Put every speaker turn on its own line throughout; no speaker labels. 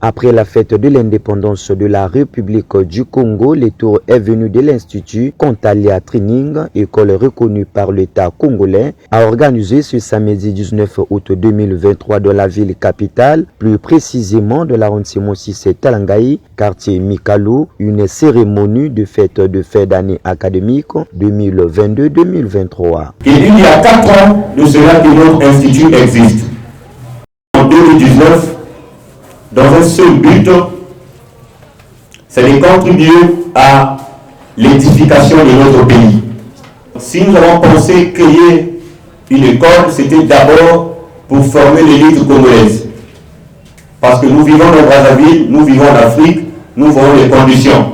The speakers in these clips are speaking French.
Après la fête de l'indépendance de la République du Congo, le tour est venu de l'Institut Contalia Training, école reconnue par l'État congolais, a organisé ce samedi 19 août 2023 dans la ville capitale, plus précisément de l'arrondissement 6 Talangaï, quartier Mikalou, une cérémonie de fête de fin d'année académique 2022-2023.
Il y a 4 ans de cela que notre institut existe. En 2019, dans un seul but, c'est de contribuer à l'édification de notre pays. Si nous avons pensé créer une école, c'était d'abord pour former l'élite congolaise. Parce que nous vivons dans Brazzaville, nous vivons en Afrique, nous voyons les conditions.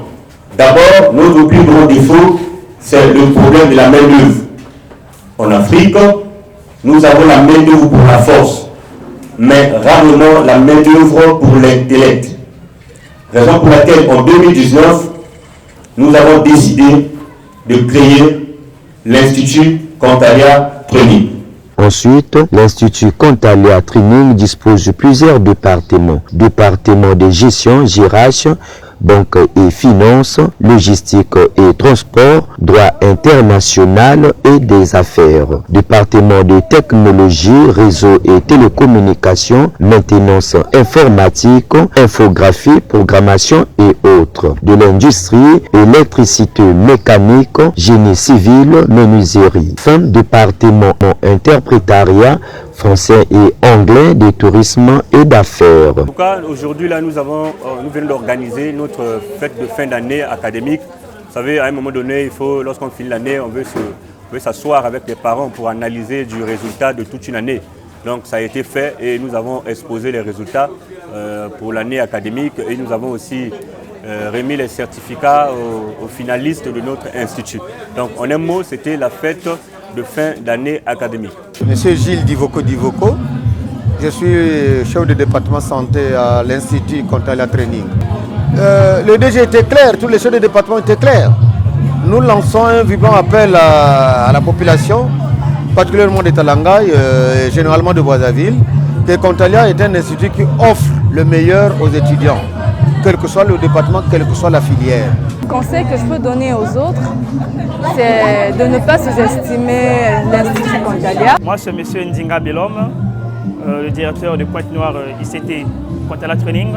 D'abord, notre plus grand défaut, c'est le problème de la main-d'œuvre. En Afrique, nous avons la main-d'œuvre pour la force, mais rarement la main-d'œuvre pour l'intellect. Raison pour laquelle, en 2019, nous avons décidé de créer l'Institut Contalia Training.
Ensuite, l'Institut Contalia Training dispose de plusieurs départements. Département de gestion, GRH, banque et finances, logistique et transport, droit international et des affaires. Département de technologie, réseau et télécommunications, maintenance informatique, infographie, programmation et autres. De l'industrie, électricité mécanique, génie civil, menuiserie. Fin, département interprétariat, français et anglais, de tourisme et d'affaires.
En tout cas, aujourd'hui, là, nous venons d'organiser notre fête de fin d'année académique. Vous savez, à un moment donné, lorsqu'on finit l'année, on veut s'asseoir avec les parents pour analyser du résultat de toute une année. Donc, ça a été fait et nous avons exposé les résultats pour l'année académique et nous avons aussi remis les certificats aux finalistes de notre institut. Donc, en un mot, c'était la fête de fin d'année académique.
Monsieur Gilles Divoko, je suis chef de département santé à l'Institut Contalia Training. Le DG était clair, tous les chefs de département étaient clairs. Nous lançons un vibrant appel à la population, particulièrement de Talangaï, généralement de Brazzaville, que Contalia est un institut qui offre le meilleur aux étudiants, quel que soit le département, quelle que soit la filière.
Le conseil que je peux donner aux autres, c'est de ne pas sous-estimer l'Institut Contalia.
Moi, c'est M. Ndinga Belom, le directeur de Pointe-Noire ICT Contalia Training.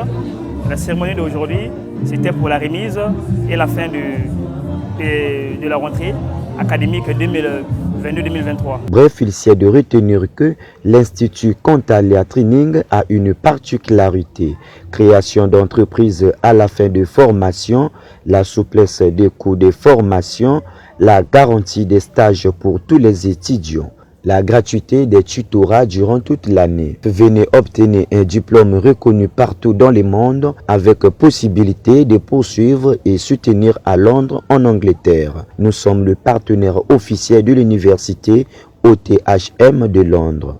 La cérémonie d'aujourd'hui, c'était pour la remise et la fin de la rentrée académique 2022-2023.
Bref, il s'est de retenir que l'Institut Contalia Training a une particularité. Création d'entreprises à la fin de formation, la souplesse des coûts de formation, la garantie des stages pour tous les étudiants, la gratuité des tutorats durant toute l'année. Venez obtenir un diplôme reconnu partout dans le monde avec possibilité de poursuivre et soutenir à Londres en Angleterre. Nous sommes le partenaire officiel de l'université OTHM de Londres.